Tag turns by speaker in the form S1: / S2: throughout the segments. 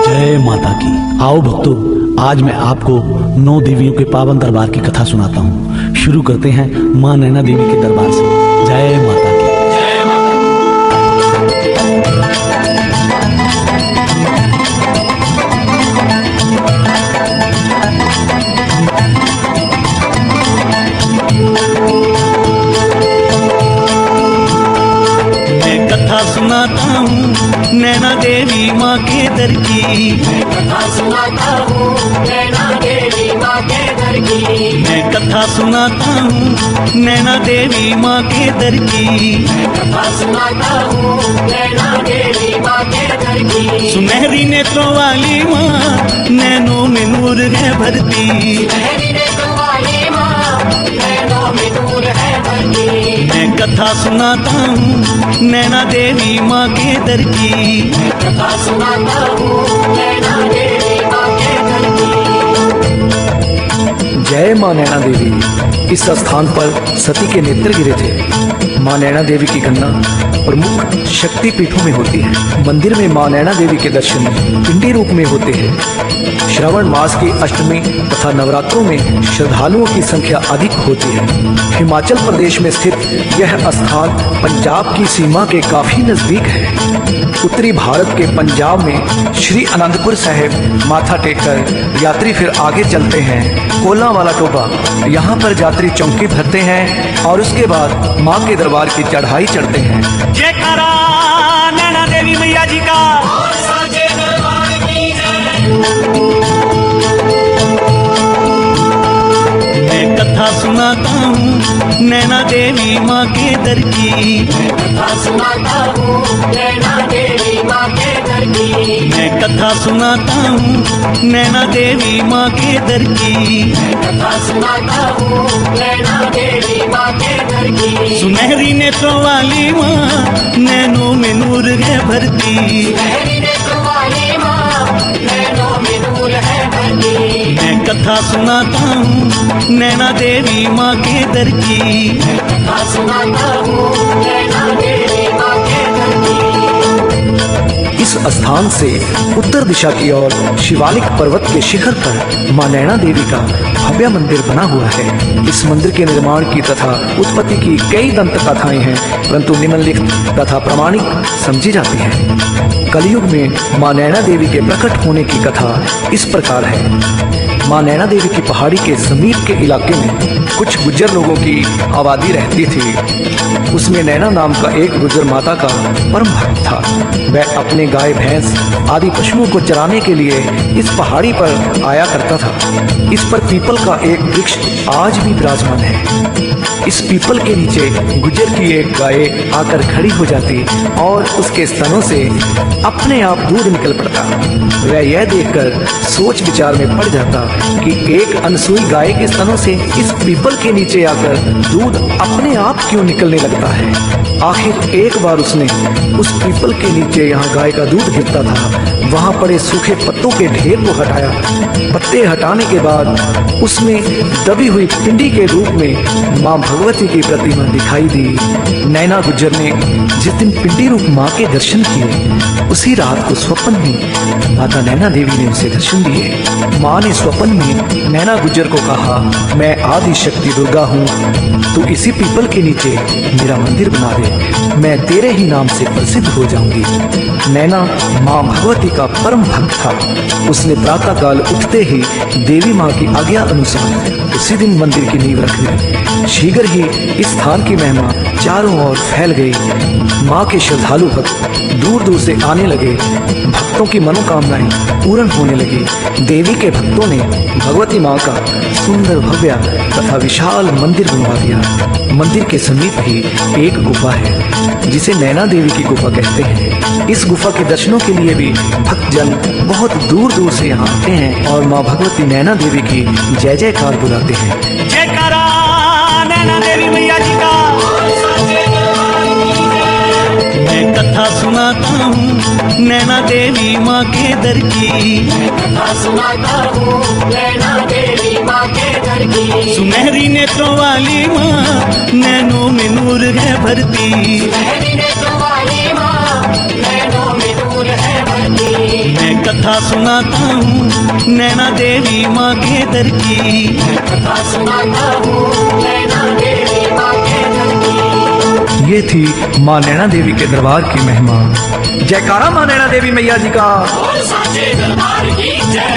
S1: जय माता की। आओ भक्तों, आज मैं आपको 9 देवियों के पावन दरबार की कथा सुनाता हूँ। शुरू करते हैं मां नैना देवी के दरबार से। जय माता की। सुनाता हूँ नैना देवी माँ के दर की। मैं कथा सुनाता हूँ नैना देवी माँ के दर की। मैं कथा सुनाता हूँ नैना देवी माँ के दर की। मैं कथा सुनाता हूँ नैना देवी माँ के दर की। सुनहरी नेत्रों वाली माँ नैनों में नूर है भरती। सुनहरी नेत्रों वाली माँ नैनों में नूर है भरती। मैं कथा सुनाता हूँ नैना देवी माँ के दर की। मैं कथा सुनाता हूँ नैना देवी माँ के दर की।
S2: जय मां नैना देवी। इस स्थान पर सती के नेत्र गिरे थे। मां नैना देवी की गणना प्रमुख शक्ति पीठों में होती है। मंदिर में मां नैना देवी के दर्शन पिंडी रूप में होते हैं। श्रावण मास की अष्टमी तथा नवरात्रों में श्रद्धालुओं की संख्या अधिक होती है। हिमाचल प्रदेश में स्थित यह स्थान पंजाब की सीमा के काफी नजदीक है। उत्तरी भारत के पंजाब में श्री आनंदपुर साहिब माथा टेककर यात्री फिर आगे चलते हैं कोला वाला टोबा। यहाँ पर यात्री चौकी भरते हैं और उसके बाद माँ के दरबार की चढ़ाई चढ़ते हैं।
S1: जयकारा नैना देवी मैया जी का। मैं कथा सुनाता हूँ नैना देवी माँ के दर की। मैं कथा सुनाता हूँ नैना देवी माँ के दर की। मैं कथा सुनाता हूँ नैना देवी माँ के दर की। मैं कथा सुनाता हूँ नैना देवी माँ के दर की। सुनहरी नेत्रों वाली माँ नैनों में नूर है भरती। सुनहरी नेत्रों वाली माँ नैनों में नूर है भरती। मैं कथा सुनाता हूँ नैना देवी माँ के दर की। मैं कथा सुनाता हूँ नैना देवी माँ के दर की।
S2: इस स्थान से उत्तर दिशा की ओर शिवालिक पर्वत के शिखर पर मां नैना देवी का भव्य मंदिर बना हुआ है। इस मंदिर के निर्माण की तथा उत्पत्ति की कई दंत कथाएं हैं, परंतु निम्नलिखित तथा प्रामाणिक समझी जाती हैं। कलयुग में मां नैना देवी के प्रकट होने की कथा इस प्रकार है। मां नैना देवी की पहाड़ी के समीप के इलाके में कुछ गुज्जर लोगों की आबादी रहती थी। उसमें नैना नाम का एक गुज्जर माता का परम भक्त था। वह अपने गाय भैंस आदि पशुओं को चराने के लिए इस पहाड़ी पर आया करता था। इस पर पीपल का एक वृक्ष आज भी विराजमान है। इस पीपल के नीचे गुज्जर की एक गाय आकर खड़ी हो जाती और उसके स्तनों से अपने आप दूध निकल पड़ता। वह यह देखकर सोच विचार में पड़ जाता कि एक अनसुई गाय के स्तनों से इस पीपल के नीचे आकर दूध अपने आप क्यों निकलने लगता है। आखिर एक बार उसने उस पीपल के नीचे यहाँ गाय का दूध गिरता था, वहां पड़े सूखे पत्तों के ढेर को हटाया। पत्ते हटाने के बाद उसमें दबी हुई पिंडी के रूप में मां भगवती की प्रतिमा दिखाई दी। नैना गुज्जर ने जिस दिन पिंडी रूप मां के दर्शन किए, उसी रात को स्वप्न में माता नैना देवी ने उसे दर्शन दिए। मां ने स्वप्न में नैना गुज्जर को कहा, मैं आदि शक्ति दुर्गा हूँ, तू इसी पीपल के नीचे मेरा मंदिर बना दे, मैं तेरे ही नाम से प्रसिद्ध हो जाऊंगी। नैना मां भगवती का परम भक्त था। उसने प्रातः काल उठते ही देवी मां की आज्ञा अनुसार उसी दिन मंदिर की नींव रख ली। शीघ्र ही इस स्थान की महिमा चारों ओर फैल गई। मां के श्रद्धालु भक्त दूर दूर से आने लगे। भक्तों की मनोकामनाएं पूर्ण होने लगी। देवी के भक्तों ने भगवती मां का सुंदर भव्य तथा विशाल मंदिर बनवा दिया। मंदिर के समीप ही एक गुफा है जिसे नैना देवी की गुफा कहते हैं। इस गुफा के दर्शनों के लिए भी भक्तजन बहुत दूर दूर से यहाँ आते हैं और माँ भगवती नैना देवी की जय जयकार बुलाते हैं।
S1: जयकारा नैना देवी मैया जी का। मैं कथा सुनाता हूँ नैना देवी माँ के दर की। मैं कथा सुनाता हूँ नैना देवी माँ के दर की। सुनहरी नेत्रों वाली माँ नैनों में नूर है भरती। सुनहरी नेत्रों वाली माँ कथा सुनाता हूँ नैना देवी माँ के दर की।
S3: कथा सुनाता हूँ नैना देवी माँ के दर की।
S2: ये थी माँ नैना देवी के दरबार की महिमा। जयकारा माँ नैना देवी मैया जी का।
S3: और साचे दरबार की जय।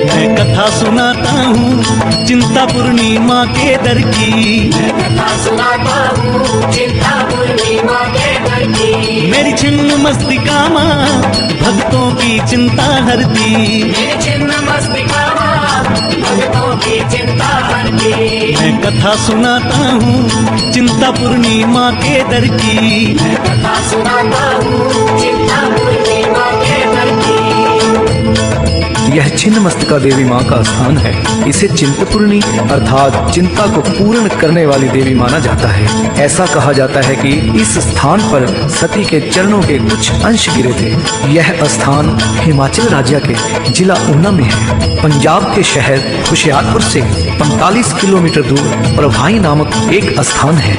S1: मैं कथा सुनाता हूँ चिंतापूर्णी माँ के दर की।
S3: कथा सुनाता हूँ चिंतापूर्णी माँ के दर की।
S1: मेरी छिन्न मस्तिका माँ भक्तों की चिंता हरती।
S3: मेरी छिन्न मस्तिका माँ भक्तों की चिंता हरती।
S1: मैं कथा सुनाता हूँ चिंतापूर्णी माँ के दर की।
S3: कथा सुनाता हूँ चिंतापूर्णी माँ के दर की।
S2: यह छिन्नमस्तिका देवी माँ का स्थान है। इसे चिंतपूर्णी अर्थात चिंता को पूर्ण करने वाली देवी माना जाता है। ऐसा कहा जाता है कि इस स्थान पर सती के चरणों के कुछ अंश गिरे थे। यह स्थान हिमाचल राज्य के जिला ऊना में है। पंजाब के शहर होशियारपुर से 45 किलोमीटर दूर प्रभाई नामक एक स्थान है।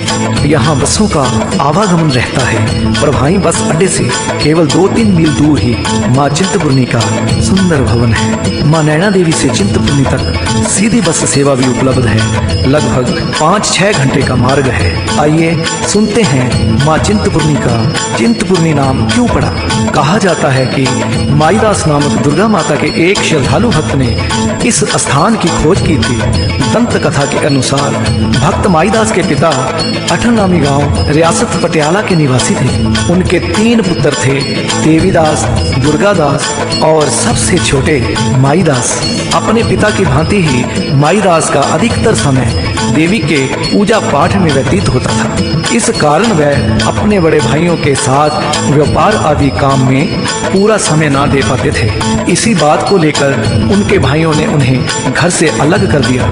S2: यहाँ बसों का आवागमन रहता है। प्रभाई बस अड्डे से केवल 2-3 मील दूर ही माँ चिंतपूर्णी का सुंदर भवन है। माँ नैना देवी से चिंतपूर्णी तक सीधी बस सेवा भी उपलब्ध है। लगभग 5-6 घंटे का मार्ग है। आइए सुनते हैं माँ चिंतपूर्णी का चिंतपूर्णी नाम क्यों पड़ा। कहा जाता है कि माईदास नामक दुर्गा माता के एक श्रद्धालु भक्त ने इस स्थान की खोज की थी। दंत कथा के अनुसार भक्त माईदास के पिता अठनामी गांव रियासत पटियाला के निवासी थे। उनके 3 पुत्र थे, देवीदास, दुर्गादास और सबसे छोटे माईदास। अपने पिता की भांति ही माईदास का अधिकतर समय देवी के पूजा पाठ में व्यतीत होता था। इस कारण वह अपने बड़े भाइयों के साथ व्यापार आदि काम में पूरा समय ना दे पाते थे। इसी बात को लेकर उनके भाइयों ने उन्हें घर से अलग कर दिया।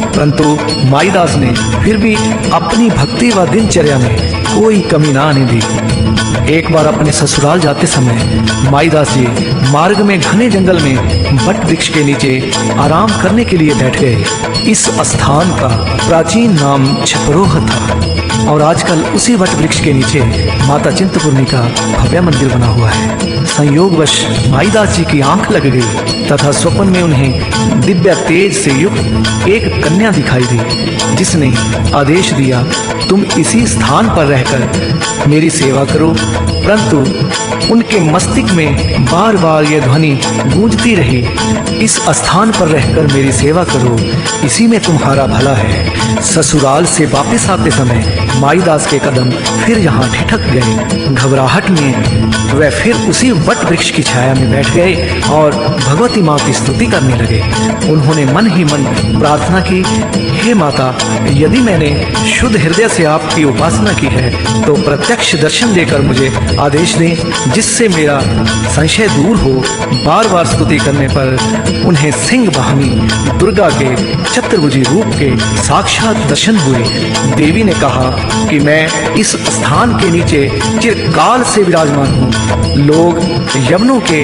S2: परंतु माईदास ने फिर भी अपनी भक्ति व दिनचर्या में कोई कमी ना आने दी। एक बार अपने ससुराल जाते समय माईदास जी मार्ग में घने जंगल में वट वृक्ष के नीचे आराम करने के लिए बैठ गए। इस स्थान का प्राचीन नाम छपरोह था और आजकल उसी वट वृक्ष के नीचे माता चिंतपूर्णी का भव्य मंदिर बना हुआ है। संयोगवश माईदास जी की आंख लग गई तथा स्वप्न में उन्हें दिव्य तेज से युक्त एक कन्या दिखाई दी, जिसने आदेश दिया, तुम इसी स्थान पर रहकर मेरी सेवा करो। परंतु उनके मस्तिष्क में बार बार यह ध्वनि गूंजती रही, इस स्थान पर रहकर मेरी सेवा करो, इसी में तुम्हारा भला है। ससुराल से वापस आते समय माईदास के कदम फिर यहाँ ठिठक गए। घबराहट में वह फिर उसी वट वृक्ष की छाया में बैठ गए और भगवती माँ की स्तुति करने लगे। उन्होंने मन ही मन प्रार्थना की, हे माता, यदि मैंने शुद्ध हृदय से आपकी उपासना की है तो प्रत्यक्ष दर्शन देकर मुझे आदेश दें, जिससे मेरा संशय दूर हो। बार बार स्तुति करने पर उन्हें सिंह वाहिनी दुर्गा के चतुर्भुजी रूप के साक्षात दर्शन हुए। देवी ने कहा कि मैं इस स्थान के नीचे चिरकाल से विराजमान हूँ। लोग यवनों के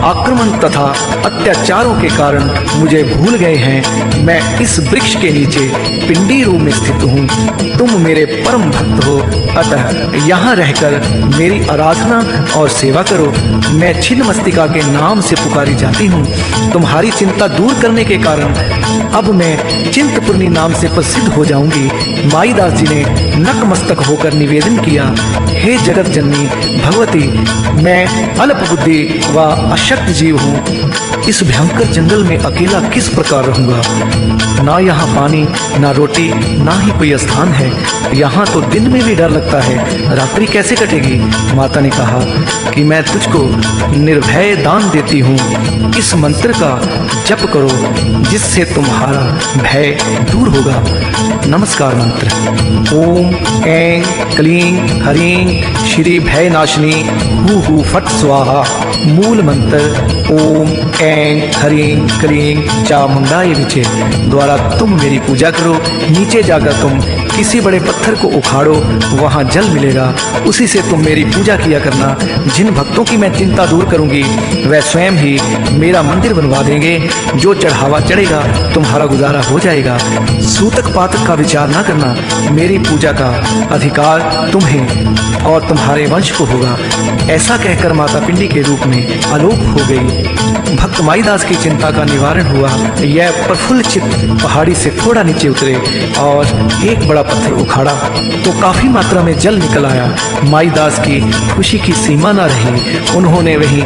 S2: आक्रमण तथा अत्याचारों के कारण मुझे भूल गए हैं। मैं इस वृक्ष के नीचे पिंडी रूप में स्थित हूँ। तुम मेरे परम भक्त हो, अतः यहाँ रहकर मेरी आराधना और सेवा करो। मैं छिन्नमस्तिका के नाम से पुकारी जाती हूँ। तुम्हारी चिंता दूर करने के कारण अब मैं चिंतपूर्णी नाम से प्रसिद्ध हो जाऊंगी। माईदास जी ने नतमस्तक होकर निवेदन किया, हे जगत जननी भगवती, मैं अल्प बुद्धि व अशक्त जीव हूँ। इस भयंकर जंगल में अकेला किस प्रकार रहूंगा। ना यहाँ पानी, ना रोटी, ना ही कोई स्थान है। यहाँ तो दिन में भी डर लगता है, रात्रि कैसे कटेगी। माता ने कहा कि मैं तुझको निर्भय दान देती हूँ। इस मंत्र का जप करो, जिससे तुम्हारा भय दूर होगा। नमस्कार मंत्र, ओम ऐं क्लीं हरीं श्री भय नाशिनी हु फट स्वाहा। मूल मंत्र, ओम ऐं ह्रीं क्लीं चामुंडाय विचे द्वारा तुम मेरी पूजा करो। नीचे जाकर तुम किसी बड़े पत्थर को उखाड़ो, वहाँ जल मिलेगा, उसी से तुम मेरी पूजा किया करना। जिन भक्तों की मैं चिंता दूर करूंगी वह स्वयं ही मेरा मंदिर बनवा देंगे। जो चढ़ावा चढ़ेगा तुम्हारा गुजारा हो जाएगा। सूतक पातक का विचार ना करना, मेरी पूजा का अधिकार तुम्हें और तुम्हारे वंश को होगा। ऐसा कहकर माता पिंडी के रूप में आलोक हो गई। भक्त माईदास की चिंता का निवारण हुआ। यह प्रफुल्ल चित्त पहाड़ी से थोड़ा नीचे उतरे और एक बड़ा पत्थर उखाड़ा तो काफी मात्रा में जल निकल आया। माईदास की खुशी की सीमा न रही। उन्होंने वहीं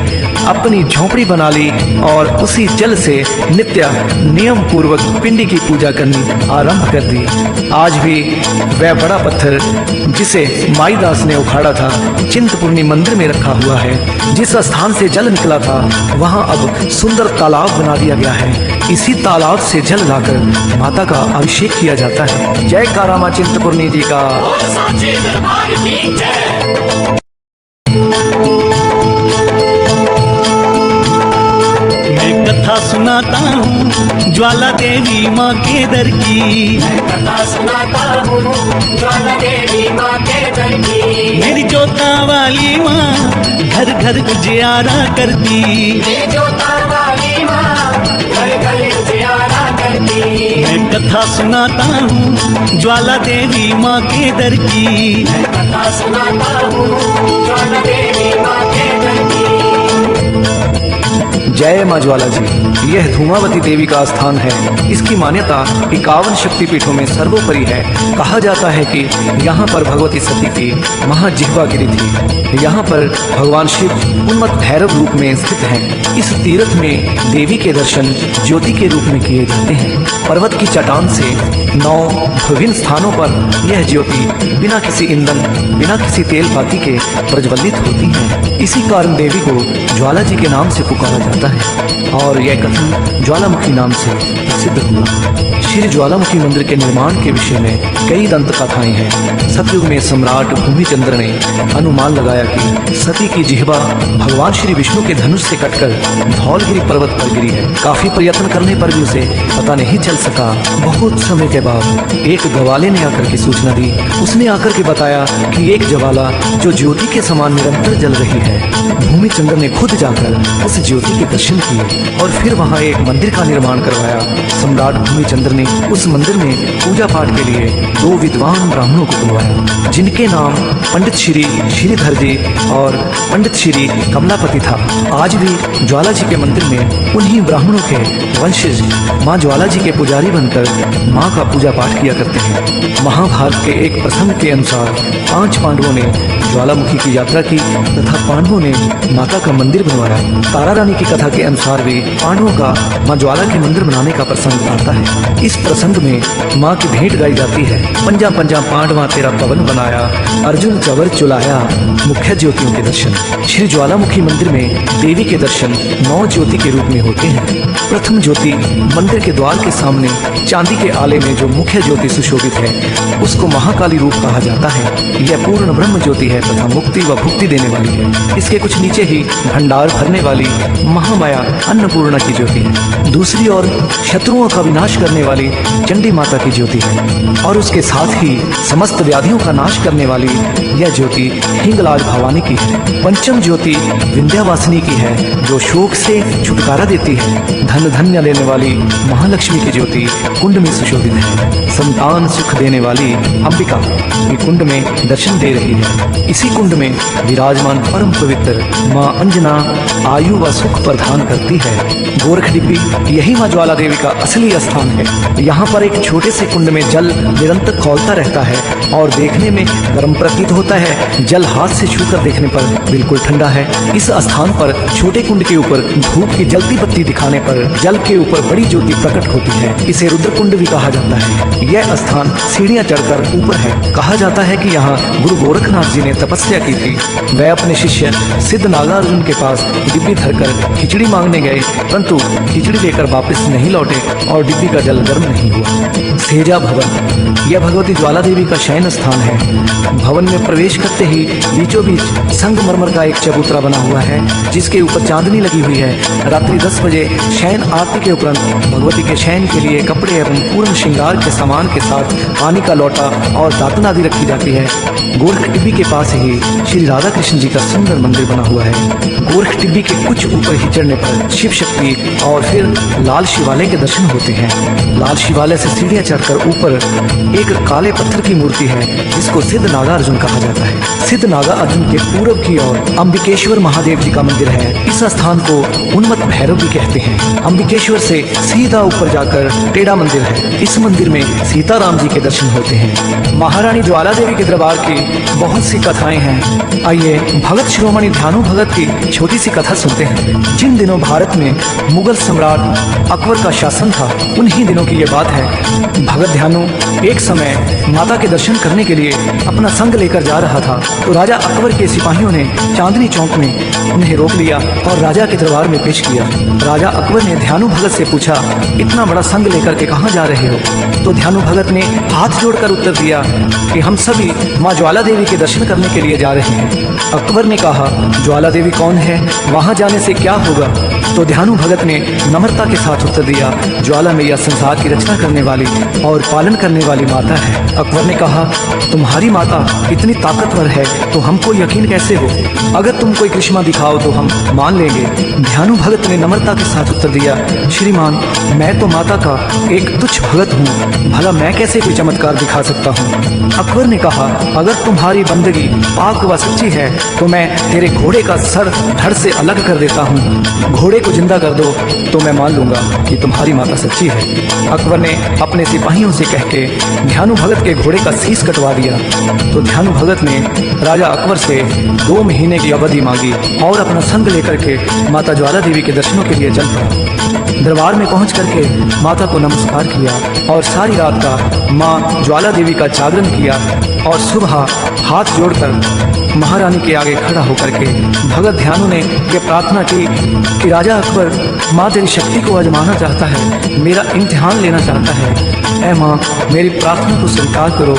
S2: अपनी झोंपड़ी बना ली और उसी जल से नित्य नियम पूर्वक पिंडी की पूजा करनी आरंभ कर दी। आज भी वह बड़ा पत्थर जिसे माईदास ने उखाड़ा था चिंतपूर्णी मंदिर में रखा हुआ है। जिस स्थान से जल निकला था वहां अब सुंदर तालाब बना दिया गया है। इसी तालाब से जल लाकर माता का अभिषेक किया जाता है। जय कारामा चिंतपूर्णी जी का।
S3: साचे दरबार की जय।
S1: मैं कथा सुनाता हूँ ज्वाला देवी माँ के दर की।
S3: मैं कथा सुनाता हूँ ज्वाला देवी माँ के दर की।
S1: मेरी जोता वाली माँ घर घर उजियारा करती।
S3: मेरी जोता वाली माँ घर घर उजियारा करती।
S1: मैं कथा सुनाता हूँ ज्वाला देवी माँ के दर की।
S3: मैं कथा सुनाता हूँ ज्वाला देवी माँ के दर की।
S2: जय माँ ज्वाला जी। यह धूमावती देवी का स्थान है। इसकी मान्यता 51 शक्तिपीठों में सर्वोपरि है। कहा जाता है कि यहाँ पर भगवती सती की महाजिह्वा गिरी थी। यहाँ पर भगवान शिव उन्मत्त भैरव रूप में स्थित हैं। इस तीर्थ में देवी के दर्शन ज्योति के रूप में किए जाते हैं। पर्वत की चट्टान से 9 विभिन्न स्थानों पर यह ज्योति बिना किसी ईंधन बिना किसी तेल पाती के प्रज्वलित होती है। इसी कारण देवी को ज्वाला जी के नाम से पुकारा जाता है और यह कथन ज्वालामुखी नाम से प्रसिद्ध हुआ। श्री ज्वालामुखी मंदिर के निर्माण के विषय में कई दंत कथाएं हैं। सतयुग में सम्राट भूमिचंद्र ने अनुमान लगाया कि सती की जिह्वा भगवान श्री विष्णु के धनुष से कटकर धौलगिरी पर्वत पर गिरी है। काफी प्रयत्न करने पर भी उसे पता नहीं चल सका। बहुत समय के बाद एक गवाले ने आकर के सूचना दी। उसने आकर के बताया कि एक ज्वाला जो ज्योति के समान निरंतर जल रही है। भूमिचंद्र ने खुद जाकर उस ज्योति के दर्शन किए और फिर वहां एक मंदिर का निर्माण करवाया। सम्राट भूमिचंद्र ने उस मंदिर में पूजा पाठ के लिए 2 विद्वान ब्राह्मणों को बुलवाया, जिनके नाम पंडित श्री श्रीधर जी और पंडित श्री कमलापति था। आज भी ज्वाला जी के मंदिर में उन्हीं ब्राह्मणों के वंशज माँ ज्वाला जी के पुजारी बनकर माँ का पूजा पाठ किया करते हैं। महाभारत के एक प्रसंग के अनुसार 5 पांडवों ने ज्वालामुखी की यात्रा की तथा पांडवों ने माता का मंदिर बनवाया। तारा रानी की कथा के अनुसार भी पांडवों का माँ ज्वाला के मंदिर बनाने का प्रसंग आता है। इस प्रसंग में माँ की भेंट गाई जाती है। पंजा पंजा पांडवा तेरा पवन बनाया, अर्जुन चवर चुलाया, मुख्य ज्योतियों के दर्शन। श्री ज्वालामुखी मंदिर में देवी के दर्शन 9 ज्योति के रूप में होते हैं। प्रथम ज्योति मंदिर के द्वार के सामने चांदी के आले में जो मुख्य ज्योति सुशोभित है उसको महाकाली रूप कहा जाता है। यह पूर्ण ब्रह्म ज्योति है तथा मुक्ति व भुक्ति देने वाली है। इसके कुछ नीचे ही भंडार भरने वाली महामाया अन्नपूर्णा की ज्योति है। दूसरी ओर शत्रुओं का विनाश करने वाली चंडी माता की ज्योति है और उसके साथ ही समस्त व्याधियों का नाश करने वाली यह ज्योति हिंगलाज भवानी की है। पंचम ज्योति विंध्यावासिनी की है जो शोक से छुटकारा देती है। धन धन्य लेने वाली महालक्ष्मी की ज्योति कुंड में सुशोभित है। संतान सुख देने वाली अंबिका भी कुंड में दर्शन दे रही है। इसी कुंड में विराजमान परम पवित्र माँ अंजना आयु व सुख प्रदान करती है। गोरख डिब्बी यही माँ ज्वाला देवी का असली स्थान है। यहाँ पर एक छोटे से कुंड में जल निरंतर खौलता रहता है और देखने में गर्म प्रतीत होता है। जल हाथ से छूकर देखने पर बिल्कुल ठंडा है। इस स्थान पर छोटे कुंड के ऊपर धूप की जलती बत्ती दिखाने पर जल के ऊपर बड़ी ज्योति प्रकट होती है। इसे रुद्र कुंड भी कहा जाता है। यह स्थान सीढ़ियां चढ़कर ऊपर है। कहा जाता है कि यहाँ गुरु गोरखनाथ जी ने तपस्या की थी। वह अपने शिष्य सिद्ध नागार्जुन के पास डिब्बी धरकर खिचड़ी मांगने गए, परंतु खिचड़ी लेकर वापस नहीं लौटे और डिब्बी का जल गर्म कर्म नहीं हुआ। सेजा भवन, यह भगवती ज्वाला देवी का शयन स्थान है। भवन में प्रवेश करते ही बीचों बीच संगमरमर का एक चबूतरा बना हुआ है, जिसके ऊपर चांदनी लगी हुई है। रात्रि 10 बजे शयन आरती के उपरांत भगवती के शयन के लिए कपड़े एवं पूर्ण श्रृंगार के सामान के साथ पानी का लोटा और दातन आदि रखी जाती है। गोरख टिब्बी के पास ही श्री राधा कृष्ण जी का सुंदर मंदिर बना हुआ है। गोरख टिब्बी के कुछ ऊपर ही चढ़ने पर शिव शक्ति और फिर लाल शिवालय के दर्शन होते हैं। लाल शिवालय से सीढ़ियां चढ़कर ऊपर एक काले पत्थर की मूर्ति है, जिसको सिद्ध नागा अर्जुन कहा जाता है। सिद्ध नागा अर्जुन के पूरब की ओर अंबिकेश्वर महादेव जी का मंदिर है। इस स्थान को उन्मत्त भैरव भी कहते हैं। अंबिकेश्वर से सीधा ऊपर जाकर टेढ़ा मंदिर है। इस मंदिर में सीताराम जी के दर्शन होते हैं। महारानी ज्वाला देवी के दरबार की बहुत सी कथाएं हैं। आइए भगत शिरोमणि ध्यानु भगत की छोटी सी कथा सुनते हैं। जिन दिनों भारत में मुगल सम्राट अकबर का शासन था, उन्हीं दिनों की ये बात है। भगत ध्यानु एक समय माता के दर्शन करने के लिए अपना संग लेकर जा रहा था, तो राजा अकबर के सिपाहियों ने चांदनी चौक में उन्हें रोक लिया और राजा के दरबार में पेश किया। राजा अकबर ने ध्यानु भगत से पूछा, इतना बड़ा संग लेकर के कहाँ जा रहे हो? तो ध्यानु भगत ने हाथ जोड़कर उत्तर दिया कि हम सभी माँ ज्वाला देवी के दर्शन करने के लिए जा रहे हैं। अकबर ने कहा, ज्वाला देवी कौन है? वहाँ जाने से क्या होगा? तो ध्यानु भगत ने नम्रता के साथ उत्तर दिया, ज्वाला मैया संसार की रचना करने वाली और पालन करने वाली माता है। अकबर ने कहा, तुम्हारी माता इतनी ताकतवर है तो हमको यकीन कैसे हो? अगर तुम कोई करिश्मा दिखाओ तो हम मान लेंगे। ध्यानु भगत ने नम्रता के साथ उत्तर दिया, श्रीमान मैं तो माता का एक तुच्छ भगत हूँ, भला मैं कैसे कोई चमत्कार दिखा सकता हूँ? अकबर ने कहा, अगर तुम्हारी बंदगी पाक व सच्ची है तो मैं तेरे घोड़े का सर धड़ से अलग कर देता हूँ। घोड़े को जिंदा कर दो तो मैं मान लूंगा कि तुम्हारी माता सच्ची है। अकबर ने अपने सिपाहियों से कह के ध्यानु भगत के घोड़े का शीश कटवा दिया। तो ध्यानु भगत ने राजा अकबर से 2 महीने की अवधि मांगी और अपना संग लेकर के माता ज्वाला देवी के दर्शनों के लिए चल पड़ा। दरबार में पहुंच करके माता को नमस्कार किया और सारी रात का माँ ज्वाला देवी का जागरण किया और सुबह हाथ जोड़कर महारानी के आगे खड़ा होकर के भगत ध्यानु ने ये प्रार्थना की कि राजा अकबर, माँ तेरी शक्ति को आजमाना चाहता है, मेरा इम्तिहान लेना चाहता है। ऐ माँ मेरी प्रार्थना को स्वीकार करो।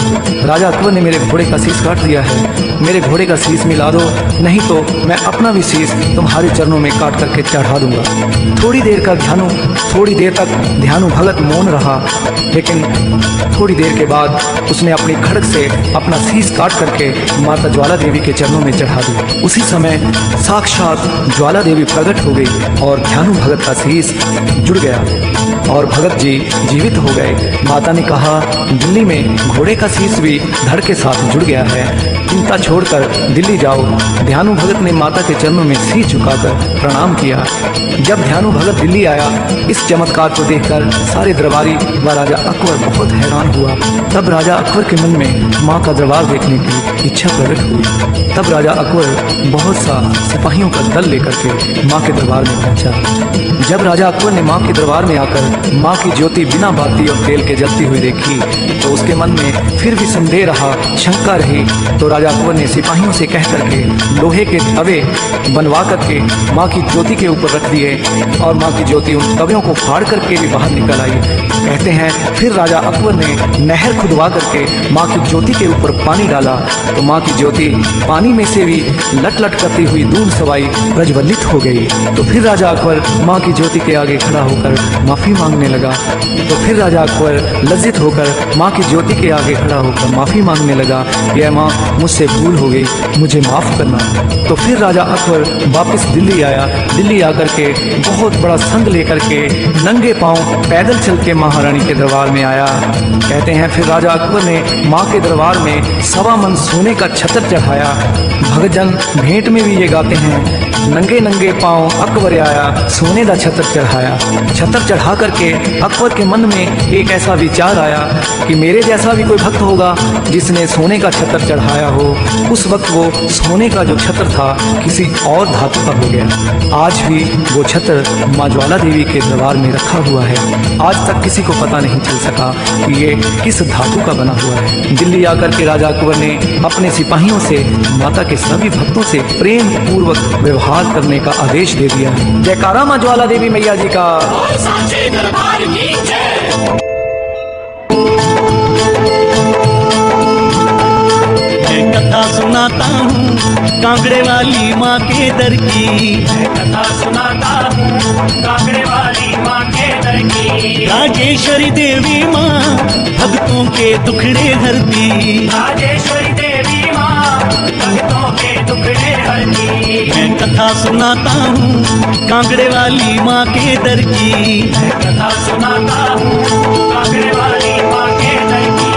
S2: राजा अकबर ने मेरे घोड़े का शीश काट दिया है, मेरे घोड़े का शीश मिला दो, नहीं तो मैं अपना भी शीश तुम्हारे चरणों में काट करके चढ़ा दूंगा। थोड़ी देर तक ध्यानु भगत मौन रहा, लेकिन थोड़ी देर के बाद उसने अपनी खड़ग से अपना शीश काट करके माता ज्वाला देवी के चरणों में चढ़ा दिया। उसी समय साक्षात ज्वाला देवी प्रकट हो गई और ध्यानु भगत का शीश जुड़ गया और भगत जी जीवित हो गए। माता ने कहा, दिल्ली में घोड़े का शीश भी धड़ के साथ जुड़ गया है, चिंता छोड़कर दिल्ली जाओ। ध्यानु भगत ने माता के चरणों में शीश झुकाकर प्रणाम किया। जब ध्यानु भगत दिल्ली आया, इस चमत्कार को देखकर सारे दरबारी व राजा अकबर बहुत हैरान हुआ। तब राजा अकबर के मन में माँ का दरबार देखने की इच्छा प्रकट हुई। तब राजा अकबर बहुत सा सिपाहियों का दल लेकर के माँ के दरबार में पहुंचा। जब राजा अकबर ने माँ के दरबार में आकर माँ की ज्योति बिना बाती और तेल के जलती हुई देखी, तो उसके मन में फिर भी संदेह रहा, शंका रही। तो राजा अकबर ने सिपाहियों से कह करके लोहे के तवे बनवा करके माँ की ज्योति के ऊपर रख दिए और माँ की ज्योति उन तवियों को फाड़ करके भी बाहर निकल आई। कहते हैं फिर राजा अकबर ने नहर खुदवा करके माँ की ज्योति के ऊपर पानी डाला, तो माँ की ज्योति पानी में से भी लट लट करती हुई दूध सवाई प्रज्वलित हो गई। तो फिर राजा अकबर माँ की ज्योति के आगे खड़ा होकर माफ़ी मांगने लगा। तो फिर राजा अकबर लज्जित होकर माँ की ज्योति के आगे खड़ा होकर माफ़ी मांगने लगा, यह माँ मुझसे भूल हो गई, मुझे माफ़ करना। तो फिर राजा अकबर वापस दिल्ली आया। दिल्ली आकर के बहुत बड़ा संग लेकर के नंगे पांव पैदल चल के महारानी के दरबार में आया। कहते हैं फिर राजा अकबर ने माँ के दरबार में 1.25 मन सोने का छत्र चढ़ाया। भगतजन भेंट में भी ये गाते हैं, नंगे नंगे पांव अकबर आया, सोने का छत्र चढ़ाया। छत्र चढ़ा करके अकबर के मन में एक ऐसा विचार आया कि मेरे जैसा भी कोई भक्त होगा जिसने सोने का छत्र चढ़ाया हो। उस वक्त वो सोने का जो छत्र था किसी और धातु का हो गया। आज भी वो छत्र माँ ज्वाला देवी के दरबार में रखा हुआ है। आज तक किसी को पता नहीं चल सका कि ये किस धातु का बना हुआ है। दिल्ली आकर के राजा अकबर ने अपने सिपाहियों से माता के सभी भक्तों से प्रेम पूर्वक व्यवहार करने का आदेश दे दिया। जयकारा माँ ज्वाला देवी मैया जी का।
S3: और सांचे दरबार की जय।
S1: सुनाता हूँ कांगड़े वाली माँ के दर की।
S3: मैं कथा सुनाता हूँ कांगड़े वाली माँ के दर की।
S1: राजेश्वरी देवी माँ भक्तों के दुखड़े हरती।
S3: राजेश्वरी देवी माँ भक्तों के दुखड़े हरती।
S1: मैं कथा सुनाता हूँ कांगड़े वाली माँ के दर की।
S3: मैं कथा सुनाता हूँ कांगड़े वाली माँ के दर की।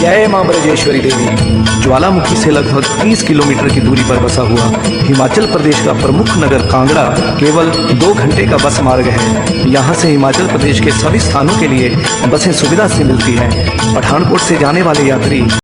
S2: जय मां ब्रजेश्वरी देवी ज्वालामुखी से लगभग 30 किलोमीटर की दूरी पर बसा हुआ हिमाचल प्रदेश का प्रमुख नगर कांगड़ा केवल 2 घंटे का बस मार्ग है। यहाँ से हिमाचल प्रदेश के सभी स्थानों के लिए बसें सुविधा से मिलती हैं। पठानकोट से जाने वाले यात्री